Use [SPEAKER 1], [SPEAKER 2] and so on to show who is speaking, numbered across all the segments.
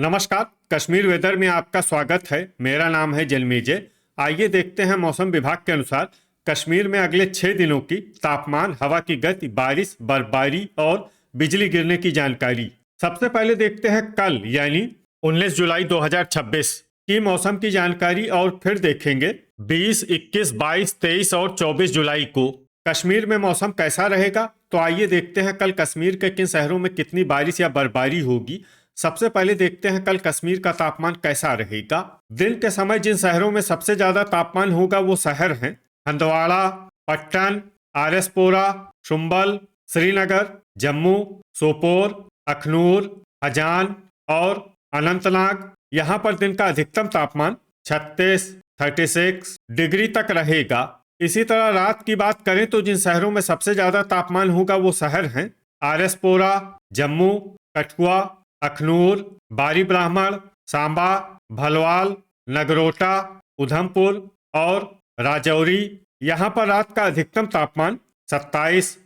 [SPEAKER 1] नमस्कार। कश्मीर वेदर में आपका स्वागत है। मेरा नाम है जलमेजय। आइए देखते हैं मौसम विभाग के अनुसार कश्मीर में अगले 6 दिनों की तापमान, हवा की गति, बारिश, बर्फबारी और बिजली गिरने की जानकारी। सबसे पहले देखते हैं कल यानी 19 जुलाई 2026 की मौसम की जानकारी और फिर देखेंगे 20, 21, 22, 23 और 24 जुलाई को कश्मीर में मौसम कैसा रहेगा। तो आइए देखते हैं कल कश्मीर के किन शहरों में कितनी बारिश या बर्फबारी होगी। सबसे पहले देखते हैं कल कश्मीर का तापमान कैसा रहेगा। दिन के समय जिन शहरों में सबसे ज्यादा तापमान होगा वो शहर हैं हंदवाड़ा, पट्टन, आरएसपोरा, शुम्बल, श्रीनगर, जम्मू, सोपोर, अखनूर, हजान और अनंतनाग। यहाँ पर दिन का अधिकतम तापमान 36 डिग्री तक रहेगा। इसी तरह रात की बात करें तो जिन शहरों में सबसे ज्यादा तापमान होगा वो शहर हैं आरएसपोरा, जम्मू, कठुआ, अखनूर, बारी ब्राह्मण, सांबा, भलवाल, नगरोटा, उधमपुर और राजौरी। यहाँ पर रात का अधिकतम तापमान 27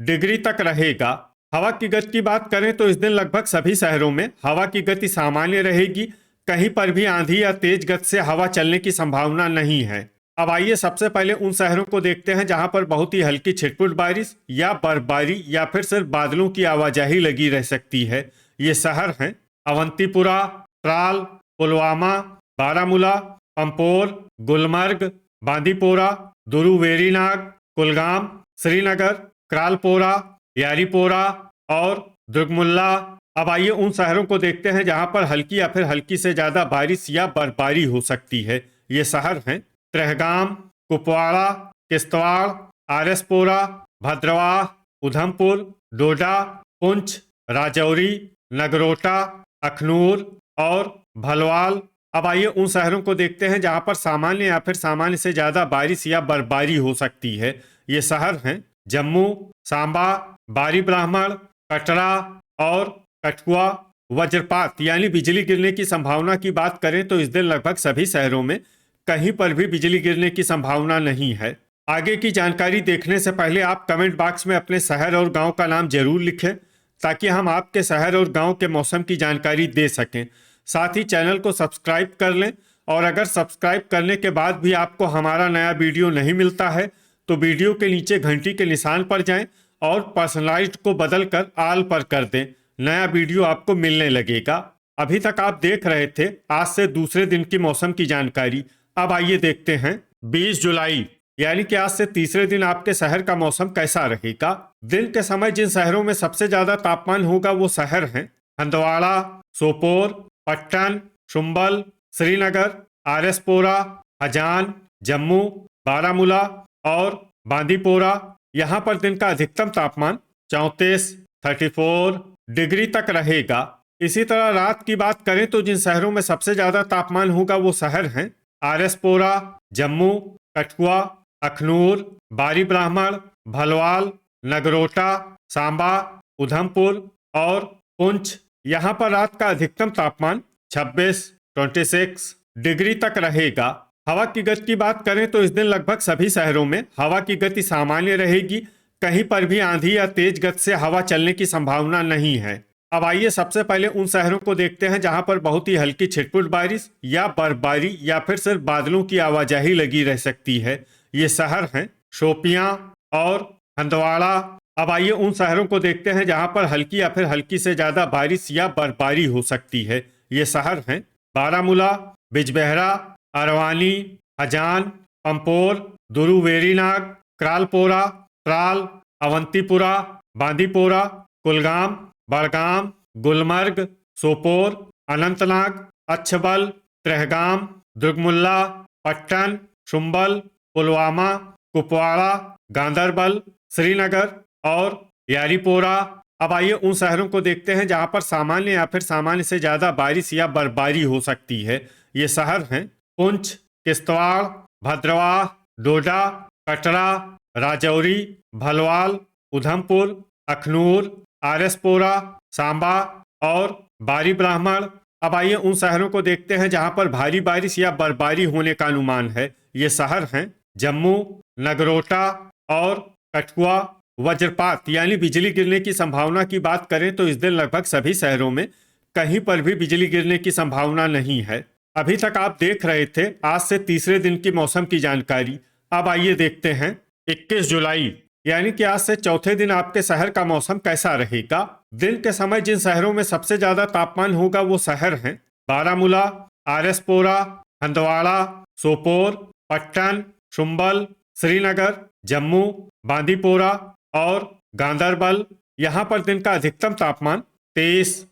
[SPEAKER 1] डिग्री तक रहेगा। हवा की गति की बात करें तो इस दिन लगभग सभी शहरों में हवा की गति सामान्य रहेगी। कहीं पर भी आंधी या तेज गति से हवा चलने की संभावना नहीं है। अब आइए सबसे पहले उन शहरों को देखते हैं जहां पर बहुत ही हल्की छिटपुट बारिश या बर्फबारी या फिर सिर्फ बादलों की आवाजाही लगी रह सकती है। ये शहर हैं अवंतीपुरा, त्राल, पुलवामा, बारामूला, पंपोर, गुलमर्ग, बांदीपोरा, दुरू वेरीनाग, कुलगाम, श्रीनगर, क्रालपोरा, यारीपोरा और दुर्गमुल्ला। अब आइए उन शहरों को देखते हैं जहां पर हल्की या फिर हल्की से ज्यादा बारिश या बर्फबारी हो सकती है। ये शहर हैं त्रेहगाम, कुपवाड़ा, किश्तवाड़, आरएसपोरा, भद्रवाह, उधमपुर, डोडा, पुंछ, राजौरी, नगरोटा, अखनूर और भलवाल। अब आइए उन शहरों को देखते हैं जहां पर सामान्य या फिर सामान्य से ज्यादा बारिश या बर्फबारी हो सकती है। ये शहर हैं जम्मू, सांबा, बारी ब्राह्मण, कटरा और कठुआ। वज्रपात यानी बिजली गिरने की संभावना की बात करें तो इस दिन लगभग सभी शहरों में कहीं पर भी बिजली गिरने की संभावना नहीं है। आगे की जानकारी देखने से पहले आप कमेंट बॉक्स में अपने शहर और गांव का नाम जरूर लिखें ताकि हम आपके शहर और गांव के मौसम की जानकारी दे सकें। साथ ही चैनल को सब्सक्राइब कर लें और अगर सब्सक्राइब करने के बाद भी आपको हमारा नया वीडियो नहीं मिलता है तो वीडियो के नीचे घंटी के निशान पर जाएं और पर्सनलाइज्ड को बदलकर ऑल पर कर दें। नया वीडियो आपको मिलने लगेगा। अभी तक आप देख रहे थे आज से दूसरे दिन की मौसम की जानकारी। अब आइए देखते हैं 20 जुलाई यानी कि आज से तीसरे दिन आपके शहर का मौसम कैसा रहेगा। दिन के समय जिन शहरों में सबसे ज्यादा तापमान होगा वो शहर हैं हंदवाड़ा, सोपोर, पट्टन, शुम्बल, श्रीनगर, आरएसपोरा, हजान, जम्मू, बारामूला और बांदीपोरा। यहाँ पर दिन का अधिकतम तापमान 34 डिग्री तक रहेगा। इसी तरह रात की बात करें तो जिन शहरों में सबसे ज्यादा तापमान होगा वो शहर हैं आरएसपोरा, जम्मू, कठुआ, अखनूर, बारी ब्राह्मण, भलवाल, नगरोटा, सांबा, उधमपुर और पुंछ। यहाँ पर रात का अधिकतम तापमान 26 डिग्री तक रहेगा। हवा की गति की बात करें तो इस दिन लगभग सभी शहरों में हवा की गति सामान्य रहेगी। कहीं पर भी आंधी या तेज गति से हवा चलने की संभावना नहीं है। अब आइए सबसे पहले उन शहरों को देखते हैं जहां पर बहुत ही हल्की छिटपुट बारिश या बर्फबारी या फिर सिर्फ बादलों की आवाजाही लगी रह सकती है। ये शहर हैं शोपियां और हंदवाड़ा। अब आइए उन शहरों को देखते हैं जहां पर हल्की या फिर हल्की से ज्यादा बारिश या बर्फबारी हो सकती है। ये शहर हैं बारामूला, बिजबेहरा, अरवानी, हजान, पंपोर, दुरू वेरीनाग, क्रालपोरा, त्राल, अवंतीपुरा, बांदीपोरा, कुलगाम, बड़गाम, गुलमर्ग, सोपोर, अनंतनाग, अच्छबल, त्रेहगाम, दुर्गमुल्ला, पट्टन, शुम्बल, पुलवामा, कुपवाड़ा, गांदरबल, श्रीनगर और यारीपोरा। अब आइए उन शहरों को देखते हैं जहां पर सामान्य या फिर सामान्य से ज्यादा बारिश या बर्फबारी हो सकती है। ये शहर हैं पुंछ, किश्तवाड़, भद्रवाह, डोडा, कटरा, राजौरी, भलवाल, उधमपुर, अखनूर, आरएसपोरा, सांबा और बारी ब्राह्मण। अब आइए उन शहरों को देखते हैं जहां पर भारी बारिश या बर्फबारी होने का अनुमान है। ये शहर हैं जम्मू, नगरोटा और कठुआ। वज्रपात यानी बिजली गिरने की संभावना की बात करें तो इस दिन लगभग सभी शहरों में कहीं पर भी बिजली गिरने की संभावना नहीं है। अभी तक आप देख रहे थे आज से तीसरे दिन की मौसम की जानकारी। अब आइए देखते हैं 21 जुलाई यानी कि आज से चौथे दिन आपके शहर का मौसम कैसा रहेगा। दिन के समय जिन शहरों में सबसे ज्यादा तापमान होगा वो शहर हैं बारामूला, आरएसपोरा, हंदवाड़ा, सोपोर, पट्टन, शुम्बल, श्रीनगर, जम्मू, बांदीपोरा और गांदरबल। यहाँ पर दिन का अधिकतम तापमान 30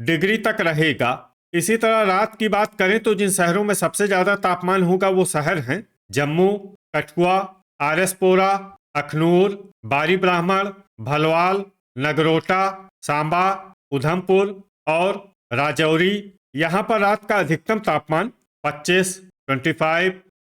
[SPEAKER 1] डिग्री तक रहेगा। इसी तरह रात की बात करें तो जिन शहरों में सबसे ज्यादा तापमान होगा वो शहर हैं जम्मू, कठुआ, आरएसपोरा, अखनूर, बारी ब्राह्मण, भलवाल, नगरोटा, सांबा, उधमपुर और राजौरी। यहाँ पर रात का अधिकतम तापमान 25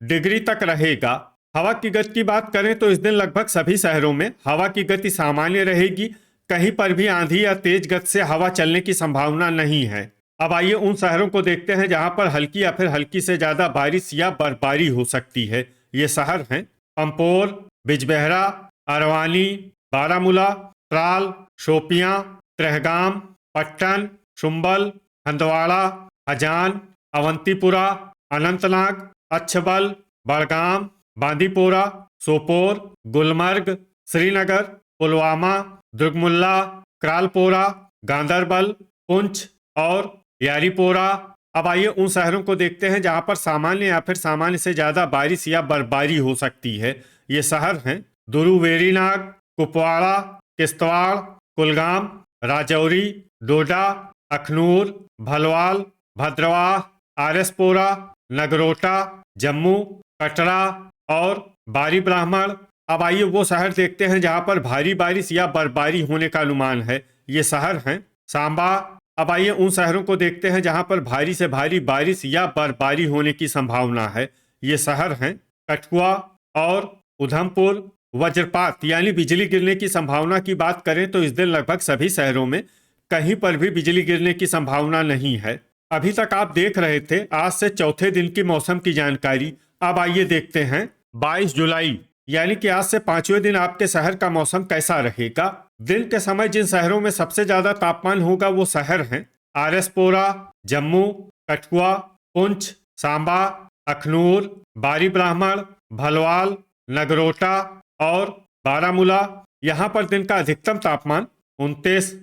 [SPEAKER 1] डिग्री तक रहेगा। हवा की गति की बात करें तो इस दिन लगभग सभी शहरों में हवा की गति सामान्य रहेगी। कहीं पर भी आंधी या तेज गति से हवा चलने की संभावना नहीं है। अब आइए उन शहरों को देखते हैं जहां पर हल्की या फिर हल्की से ज्यादा बारिश या बर्फबारी हो सकती है। ये शहर हैं पंपोर, बिजबेहरा, अरवानी, बारामूला, त्राल, शोपियां, त्रेहगाम, पट्टन, शुम्बल, हंदवाड़ा, हजान, अवंतीपुरा, अनंतनाग, अच्छबल, बड़गाम, बांदीपोरा, सोपोर, गुलमर्ग, श्रीनगर, पुलवामा, दुर्गमुल्ला, क्रालपोरा, गांदरबल, पुंछ और यारीपोरा। अब आइए उन शहरों को देखते हैं जहां पर सामान्य या फिर सामान्य से ज्यादा बारिश या बर्फबारी हो सकती है। ये शहर हैं दुरुवेरीनाग, कुपवाड़ा, किश्तवाड़, कुलगाम, राजौरी, डोडा, अखनूर, भलवाल, भद्रवाह, आरएसपोरा, नगरोटा, जम्मू, कटरा और बारी ब्राह्मण। अब आइए वो शहर देखते हैं जहां पर भारी बारिश या बर्फबारी होने का अनुमान है। ये शहर हैं सांबा। अब आइए उन शहरों को देखते हैं जहां पर भारी से भारी बारिश या बर्फबारी होने की संभावना है। ये शहर हैं कठुआ और उधमपुर। वज्रपात यानी बिजली गिरने की संभावना की बात करें तो इस दिन लगभग सभी शहरों में कहीं पर भी बिजली गिरने की संभावना नहीं है। अभी तक आप देख रहे थे आज से चौथे दिन की मौसम की जानकारी। अब आइए देखते हैं 22 जुलाई यानी कि आज से पांचवें दिन आपके शहर का मौसम कैसा रहेगा। दिन के समय जिन शहरों में सबसे ज्यादा तापमान होगा वो शहर हैं आरएसपोरा, जम्मू, कठुआ, पुंछ, सांबा, अखनूर, बारी ब्राह्मण, भलवाल, नगरोटा और बारामूला। यहाँ पर दिन का अधिकतम तापमान 29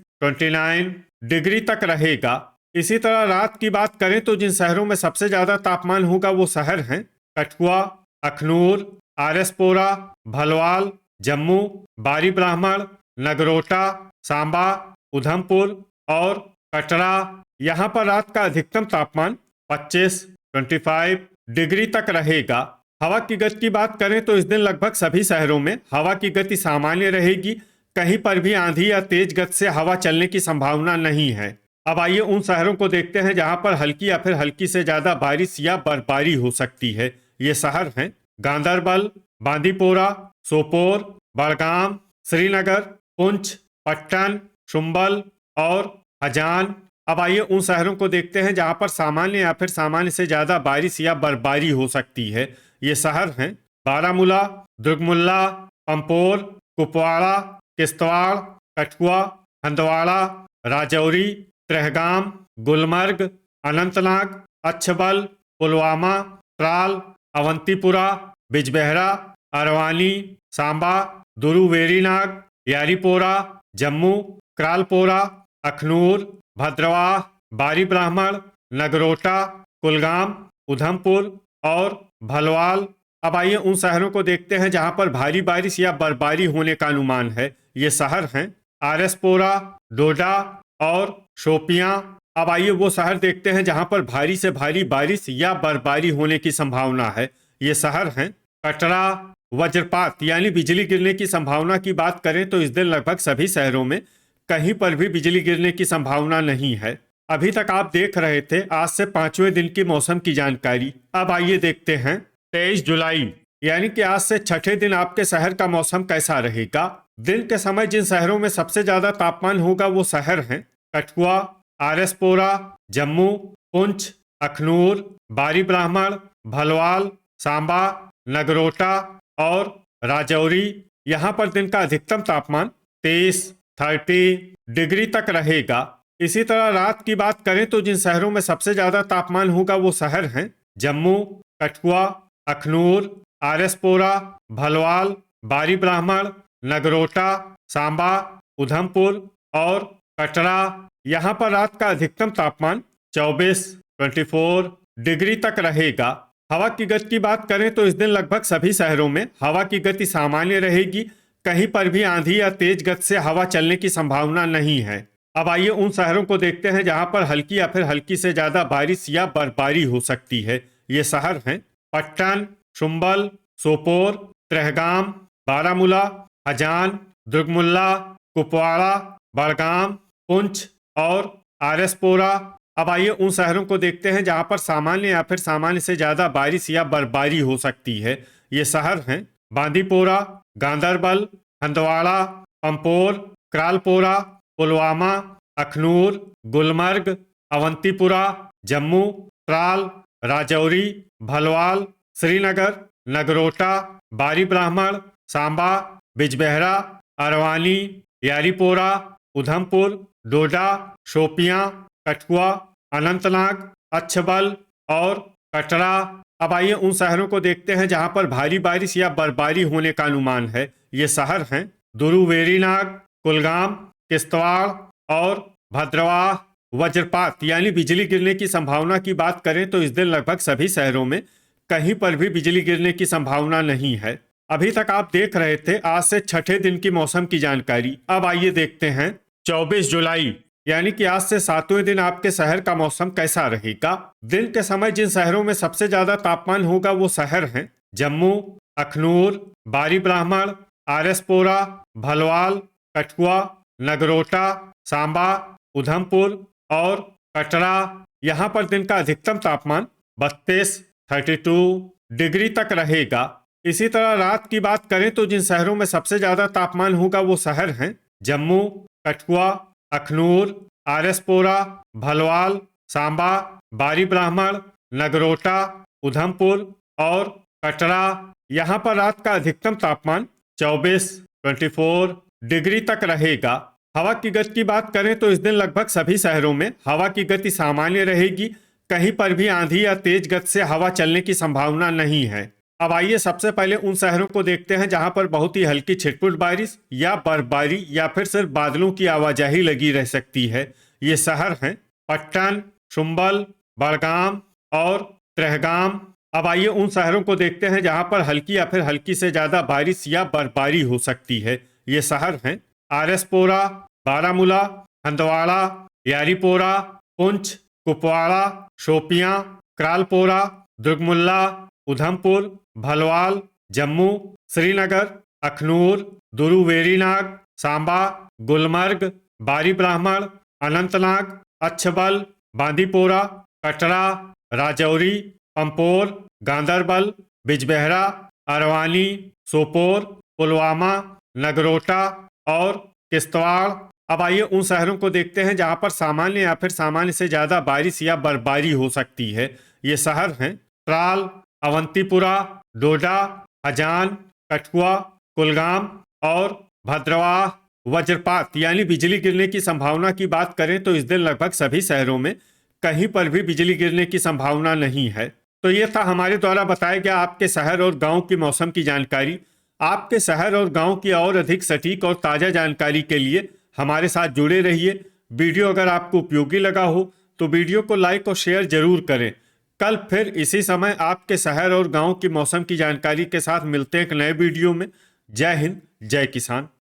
[SPEAKER 1] डिग्री तक रहेगा। इसी तरह रात की बात करें तो जिन शहरों में सबसे ज्यादा तापमान होगा वो शहर हैं कठुआ, अखनूर, आरएसपोरा, भलवाल, जम्मू, बारी ब्राह्मण, नगरोटा, सांबा, उधमपुर और कटरा। यहाँ पर रात का अधिकतम तापमान 25 डिग्री तक रहेगा। हवा की गति की बात करें तो इस दिन लगभग सभी शहरों में हवा की गति सामान्य रहेगी। कहीं पर भी आंधी या तेज गति से हवा चलने की संभावना नहीं है। अब आइए उन शहरों को देखते हैं जहां पर हल्की या फिर हल्की से ज्यादा बारिश या बर्फबारी हो सकती है। ये शहर हैं गांदरबल, बांदीपोरा, सोपोर, बड़गाम, श्रीनगर, पुंछ, पट्टन, शुम्बल और हजान। अब आइए उन शहरों को देखते हैं जहां पर सामान्य या फिर सामान्य से ज्यादा बारिश या बर्फबारी हो सकती है। ये शहर हैं बारामूला, दुर्गमुल्ला, पंपोर, कुपवाड़ा, किश्तवाड़, कठुआ, हंदवाड़ा, राजौरी, त्रेहगाम, गुलमर्ग, अनंतनाग, अच्छबल, पुलवामा, त्राल, अवंतीपुरा, बिजबेहरा, अरवानी, सांबा, दुरुवेरीनाग, यारीपोरा, जम्मू, क्रालपोरा, अखनूर, भद्रवाह, बारी ब्राह्मण, नगरोटा, कुलगाम, उधमपुर और भलवाल। अब आइए उन शहरों को देखते हैं जहां पर भारी बारिश या बर्फबारी होने का अनुमान है। ये शहर हैं आरएसपोरा, डोडा और शोपियां। अब आइए वो शहर देखते हैं जहां पर भारी से भारी बारिश या बर्फबारी होने की संभावना है। ये शहर हैं कटरा। वज्रपात यानी बिजली गिरने की संभावना की बात करें तो इस दिन लगभग सभी शहरों में कहीं पर भी बिजली गिरने की संभावना नहीं है। अभी तक आप देख रहे थे आज से पांचवें दिन की मौसम की जानकारी। अब आइए देखते हैं 23 जुलाई यानी कि आज से छठे दिन आपके शहर का मौसम कैसा रहेगा। दिन के समय जिन शहरों में सबसे ज्यादा तापमान होगा वो शहर हैं कठुआ, आरएसपोरा, जम्मू, पुंछ, अखनूर, बारी ब्राह्मण, भलवाल, सांबा, नगरोटा और राजौरी। यहाँ पर दिन का अधिकतम तापमान 30 डिग्री तक रहेगा। इसी तरह रात की बात करें तो जिन शहरों में सबसे ज्यादा तापमान होगा वो शहर हैं जम्मू, कठुआ, अखनूर, आरएसपोरा, भलवाल, बारी ब्राह्मण, नगरोटा, सांबा, उधमपुर और कटरा। यहाँ पर रात का अधिकतम तापमान 24 डिग्री तक रहेगा। हवा की गति की बात करें तो इस दिन लगभग सभी शहरों में हवा की गति सामान्य रहेगी। कहीं पर भी आंधी या तेज गति से हवा चलने की संभावना नहीं है। अब आइए उन शहरों को देखते हैं जहां पर हल्की या फिर हल्की से ज्यादा बारिश या बर्फबारी हो सकती है। ये शहर हैं पट्टन, शुम्बल, सोपोर, त्रेहगाम, बारामूला, हजान, दुर्गमुल्ला, कुपवाड़ा, बड़गाम, पुंछ और आरएसपोरा। अब आइए उन शहरों को देखते हैं जहां पर सामान्य या फिर सामान्य से ज्यादा बारिश या बर्फबारी हो सकती है। ये शहर हैं बांदीपोरा, गांदरबल, हंदवाड़ा, पंपोर, क्रालपोरा, पुलवामा, अखनूर, गुलमर्ग, अवंतीपुरा, जम्मू, त्राल, राजौरी, भलवाल, श्रीनगर, नगरोटा, बारी ब्राह्मण, सांबा, बिजबेहरा, अरवानी, यारीपोरा, उधमपुर, डोडा, शोपियां, कठुआ, अनंतनाग, अच्छबल और कटरा। अब आइए उन शहरों को देखते हैं जहां पर भारी बारिश या बर्फबारी होने का अनुमान है। ये शहर हैं दुरुवेरीनाग, कुलगाम, किश्तवाड़ और भद्रवाह। वज्रपात यानी बिजली गिरने की संभावना की बात करें तो इस दिन लगभग सभी शहरों में कहीं पर भी बिजली गिरने की संभावना नहीं है। अभी तक आप देख रहे थे आज से छठे दिन की मौसम की जानकारी। अब आइए देखते हैं 24 जुलाई यानी कि आज से 7वें दिन आपके शहर का मौसम कैसा रहेगा। दिन के समय जिन शहरों में सबसे ज्यादा तापमान होगा वो शहर हैं जम्मू, अखनूर, बारी ब्राह्मण, आरएसपोरा, भलवाल, कठुआ, नगरोटा, सांबा, उधमपुर और कटरा। यहाँ पर दिन का अधिकतम तापमान 32 डिग्री तक रहेगा। इसी तरह रात की बात करें तो जिन शहरों में सबसे ज्यादा तापमान होगा वो शहर हैं जम्मू, कठुआ, अखनूर, आरएसपोरा, भलवाल, सांबा, बारी ब्राह्मण, नगरोटा, उधमपुर और कटरा। यहाँ पर रात का अधिकतम तापमान 24 डिग्री तक रहेगा। हवा की गति की बात करें तो इस दिन लगभग सभी शहरों में हवा की गति सामान्य रहेगी। कहीं पर भी आंधी या तेज गति से हवा चलने की संभावना नहीं है। अब आइए सबसे पहले उन शहरों को देखते हैं जहां पर बहुत ही हल्की छिटपुट बारिश या बर्फबारी या फिर सिर्फ बादलों की आवाजाही लगी रह सकती है। ये शहर हैं पट्टन, शुम्बल, बड़गाम और त्रेहगाम। अब आइए उन शहरों को देखते हैं जहां पर हल्की या फिर हल्की से ज्यादा बारिश या बर्फबारी हो सकती है। ये शहर हैं आरएसपोरा, बारामूला, हंदवाड़ा, यारीपोरा, पुंछ, कुपवाड़ा, शोपियां, क्रालपोरा, दुर्गमुल्ला, उधमपुर, भलवाल, जम्मू, श्रीनगर, अखनूर, दुरुवेरीनाग, सांबा, गुलमर्ग, बारी ब्राह्मण, अनंतनाग, अच्छबल, बांदीपोरा, कटरा, राजौरी, पंपोर, गांदरबल, बिजबेहरा, अरवानी, सोपोर, पुलवामा, नगरोटा और किश्तवाड़। अब आइए उन शहरों को देखते हैं जहां पर सामान्य या फिर सामान्य से ज्यादा बारिश या बर्फबारी हो सकती है। ये शहर हैं त्राल, अवंतीपुरा, डोडा, हजान, कठुआ, कुलगाम और भद्रवाह। वज्रपात यानी बिजली गिरने की संभावना की बात करें तो इस दिन लगभग सभी शहरों में कहीं पर भी बिजली गिरने की संभावना नहीं है। तो ये था हमारे द्वारा बताया गया आपके शहर और गांव की मौसम की जानकारी। आपके शहर और गांव की और अधिक सटीक और ताज़ा जानकारी के लिए हमारे साथ जुड़े रहिए। वीडियो अगर आपको उपयोगी लगा हो तो वीडियो को लाइक और शेयर जरूर करें। कल फिर इसी समय आपके शहर और गांव की मौसम की जानकारी के साथ मिलते हैं एक नए वीडियो में। जय हिंद, जय किसान।